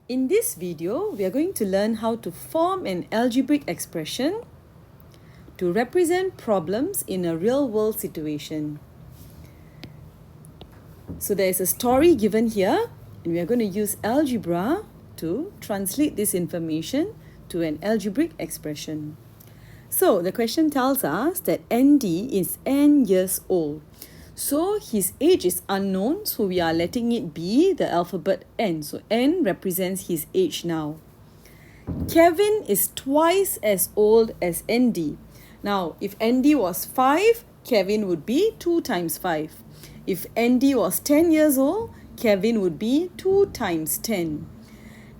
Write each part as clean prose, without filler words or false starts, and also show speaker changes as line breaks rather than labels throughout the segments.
In this video, we are going to learn how to form an algebraic expression to represent problems in a real-world situation. So there is a story given here, and we are going to use algebra to translate this information to an algebraic expression. So the question tells us that ND is n years old. So his age is unknown, so we are letting it be the alphabet N. So N represents his age now. Kevin is twice as old as ND. Now, if ND was 5, Kevin would be 2 times 5. If ND was 10 years old, Kevin would be 2 times 10.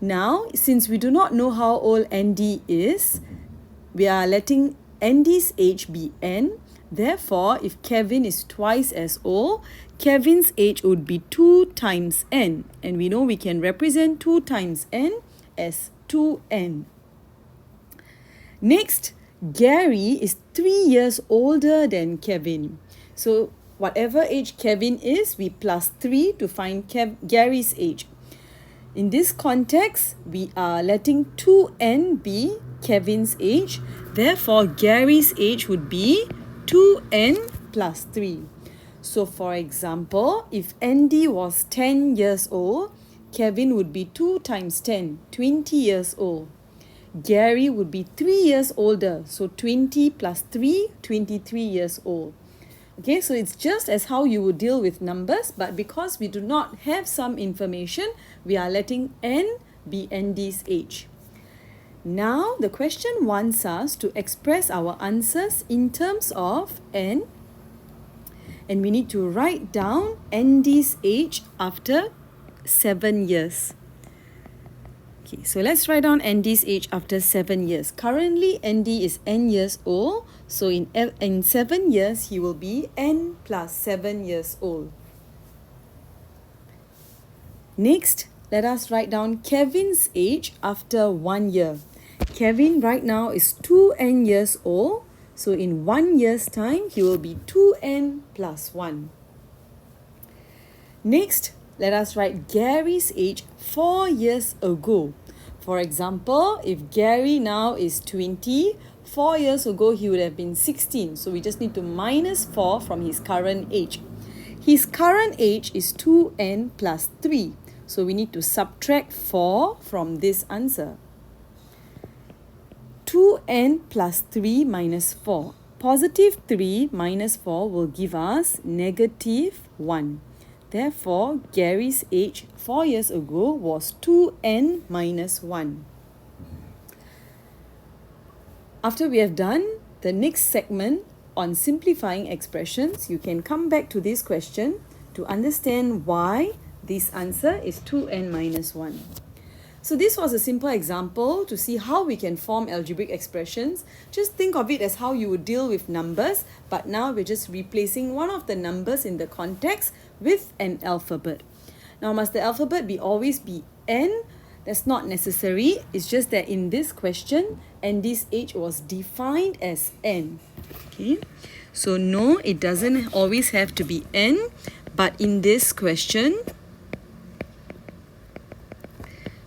Now, since we do not know how old ND is, we are letting ND's age be N. Therefore, if Kevin is twice as old, Kevin's age would be 2 times N. And we know we can represent 2 times N as 2N. Next, Gary is 3 years older than Kevin. So, whatever age Kevin is, we plus 3 to find Gary's age. In this context, we are letting 2N be Kevin's age. Therefore, Gary's age would be 2N plus 3. So, for example, if ND was 10 years old, Kevin would be 2 times 10, 20 years old. Gary would be 3 years older, so 20 plus 3, 23 years old. Okay, so it's just as how you would deal with numbers, but because we do not have some information, we are letting N be ND's age. Now, the question wants us to express our answers in terms of N, and we need to write down ND's age after 7 years. Okay, so let's write down ND's age after 7 years. Currently, ND is N years old, so in 7 years, he will be N plus 7 years old. Next, let us write down Kevin's age after 1 year. Kevin right now is 2N years old, so in 1 year's time, he will be 2N plus 1. Next, let us write Gary's age 4 years ago. For example, if Gary now is 20, 4 years ago he would have been 16. So we just need to minus 4 from his current age. His current age is 2N plus 3. So we need to subtract 4 from this answer. 2N plus 3 minus 4. Positive 3 minus 4 will give us negative 1. Therefore, Gary's age 4 years ago was 2N minus 1. After we have done the next segment on simplifying expressions, you can come back to this question to understand why this answer is 2N minus 1. So this was a simple example to see how we can form algebraic expressions. Just think of it as how you would deal with numbers, but now we're just replacing one of the numbers in the context with an alphabet. Now, must the alphabet always be N? That's not necessary. It's just that in this question, ND's age was defined as N. Okay, so no, it doesn't always have to be N, but in this question,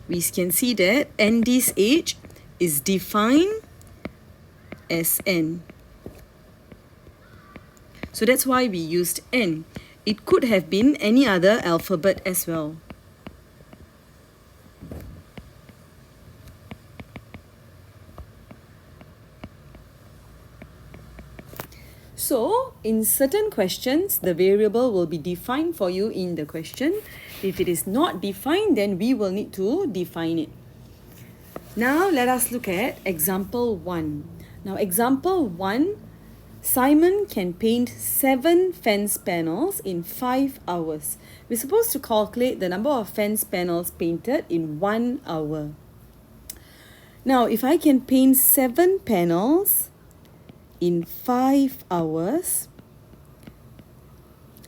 we can see that ND's age is defined as N. So that's why we used N. It could have been any other alphabet as well. So, in certain questions, the variable will be defined for you in the question. If it is not defined, then we will need to define it. Now, let us look at example 1. Now, example 1, Simon can paint 7 fence panels in 5 hours. We're supposed to calculate the number of fence panels painted in 1 hour. Now, if I can paint 7 panels in 5 hours,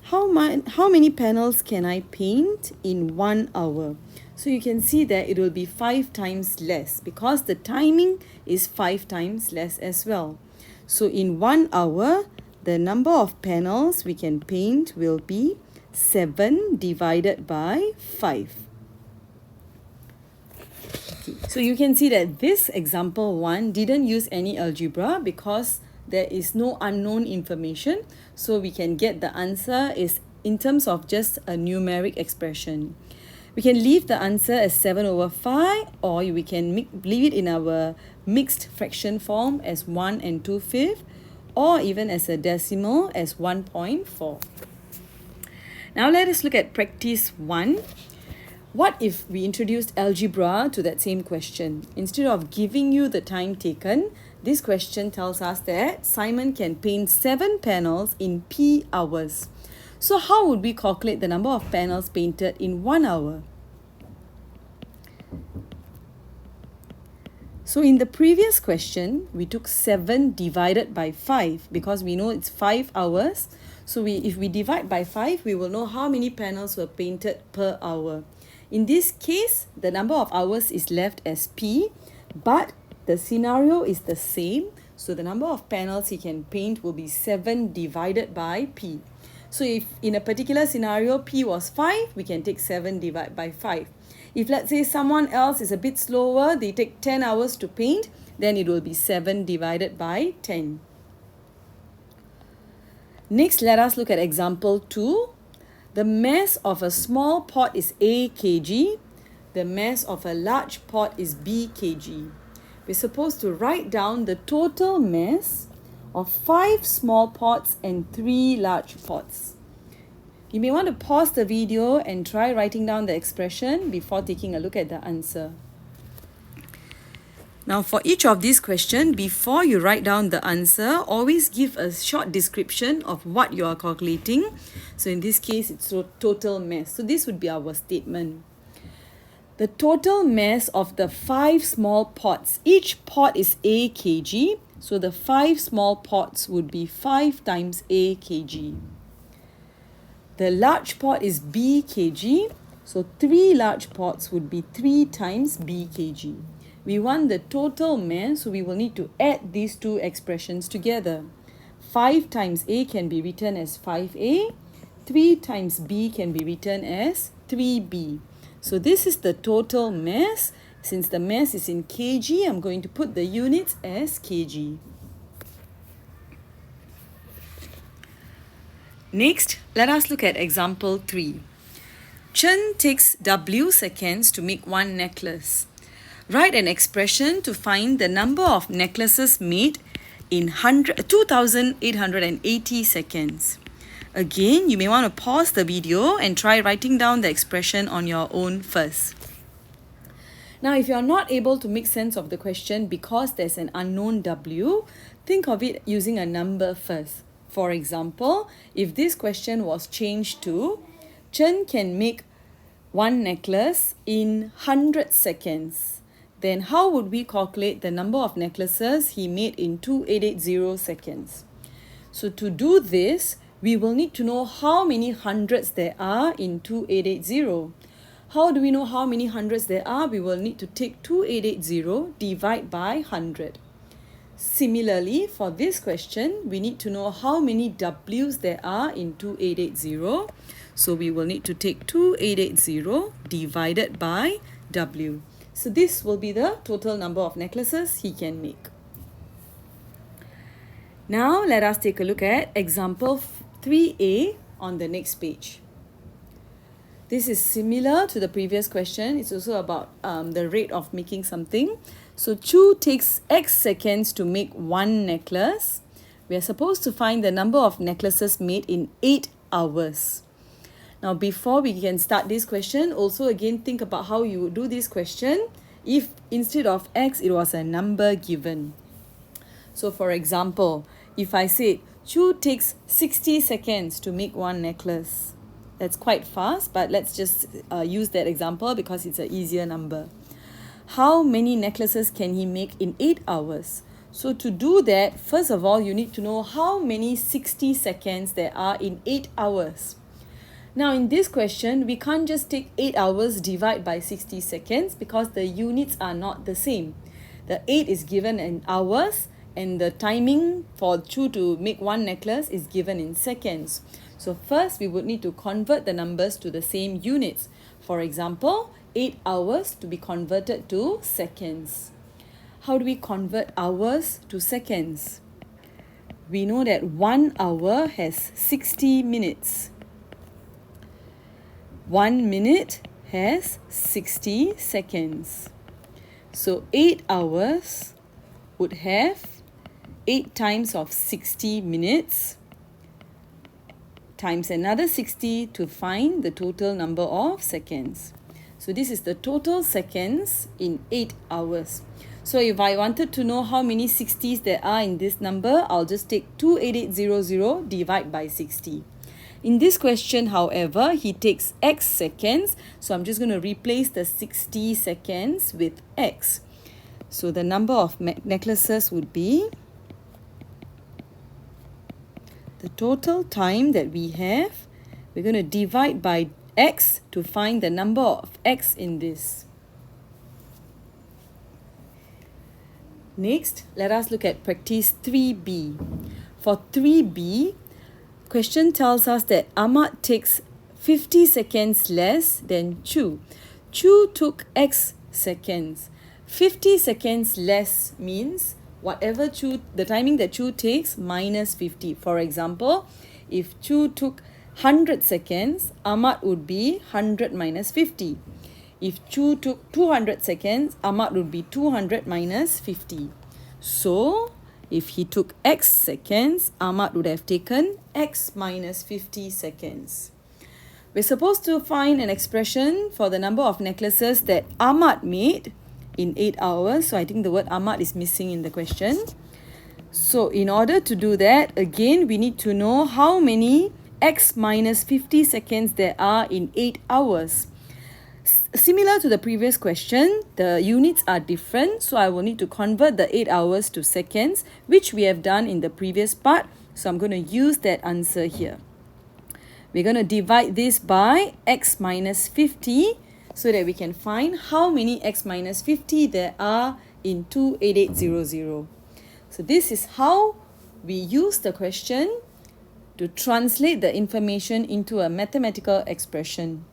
how many panels can I paint in 1 hour? So you can see that it will be 5 times less because the timing is 5 times less as well. So in 1 hour, the number of panels we can paint will be 7 divided by 5. So you can see that this example 1 didn't use any algebra because there is no unknown information. So we can get the answer is in terms of just a numeric expression. We can leave the answer as 7/5, or we can leave it in our mixed fraction form as 1 and 2/5, or even as a decimal as 1.4. Now let us look at practice 1. What if we introduced algebra to that same question? Instead of giving you the time taken, this question tells us that Simon can paint 7 panels in P hours. So how would we calculate the number of panels painted in 1 hour? So in the previous question, we took 7 divided by 5 because we know it's 5 hours. So if we divide by 5, we will know how many panels were painted per hour. In this case, the number of hours is left as P, but the scenario is the same. So the number of panels he can paint will be 7 divided by P. So if in a particular scenario, P was 5, we can take 7 divided by 5. If let's say someone else is a bit slower, they take 10 hours to paint, then it will be 7 divided by 10. Next, let us look at example 2. The mass of a small pot is A kg. The mass of a large pot is B kg. We're supposed to write down the total mass of 5 small pots and 3 large pots. You may want to pause the video and try writing down the expression before taking a look at the answer. Now for each of these questions, before you write down the answer, always give a short description of what you are calculating. So in this case, it's total mass. So this would be our statement. The total mass of the 5 small pots, each pot is A kg. So the 5 small pots would be 5 times A kg. The large pot is B kg. So 3 large pots would be 3 times B kg. We want the total mass, so we will need to add these two expressions together. 5 times A can be written as 5A. 3 times B can be written as 3B. So this is the total mass. Since the mass is in kg, I'm going to put the units as kg. Next, let us look at example 3. Chen takes W seconds to make one necklace. Write an expression to find the number of necklaces made in 2,880 seconds. Again, you may want to pause the video and try writing down the expression on your own first. Now, if you are not able to make sense of the question because there's an unknown W, think of it using a number first. For example, if this question was changed to, Chen can make one necklace in 100 seconds. Then how would we calculate the number of necklaces he made in 2,880 seconds? So to do this, we will need to know how many hundreds there are in 2,880. How do we know how many hundreds there are? We will need to take 2,880 divide by 100. Similarly, for this question, we need to know how many W's there are in 2,880. So we will need to take 2,880 divided by W. So this will be the total number of necklaces he can make. Now let us take a look at example 3A on the next page. This is similar to the previous question. It's also about the rate of making something. So Chu takes X seconds to make one necklace. We are supposed to find the number of necklaces made in 8 hours. Now, before we can start this question, also again think about how you would do this question if instead of X, it was a number given. So, for example, if I say, Chu takes 60 seconds to make one necklace. That's quite fast, but let's just use that example because it's an easier number. How many necklaces can he make in 8 hours? So to do that, first of all, you need to know how many 60 seconds there are in 8 hours. Now in this question, we can't just take 8 hours divide by 60 seconds because the units are not the same. The 8 is given in hours and the timing for Chu to make one necklace is given in seconds. So first we would need to convert the numbers to the same units. For example, 8 hours to be converted to seconds. How do we convert hours to seconds? We know that 1 hour has 60 minutes. 1 minute has 60 seconds. So 8 hours would have 8 times of 60 minutes times another 60 to find the total number of seconds. So this is the total seconds in 8 hours. So if I wanted to know how many 60s there are in this number, I'll just take 28800 divide by 60. In this question, however, he takes x seconds. So I'm just going to replace the 60 seconds with x. So the number of necklaces would be the total time that we have. We're going to divide by x to find the number of x in this. Next, let us look at practice 3b. For 3b, question tells us that Ahmad takes 50 seconds less than Chu. Chu took x seconds. 50 seconds less means whatever the timing that Chu takes minus 50. For example, if Chu took 100 seconds, Ahmad would be 100 minus 50. If Chu took 200 seconds, Ahmad would be 200 minus 50. So, if he took x seconds, Ahmad would have taken x minus 50 seconds. We're supposed to find an expression for the number of necklaces that Ahmad made in 8 hours. So I think the word Ahmad is missing in the question. So in order to do that, again, we need to know how many x minus 50 seconds there are in 8 hours. Similar to the previous question, the units are different. So I will need to convert the 8 hours to seconds, which we have done in the previous part. So I'm going to use that answer here. We're going to divide this by x minus 50 so that we can find how many x minus 50 there are in 28800. So this is how we use the question to translate the information into a mathematical expression.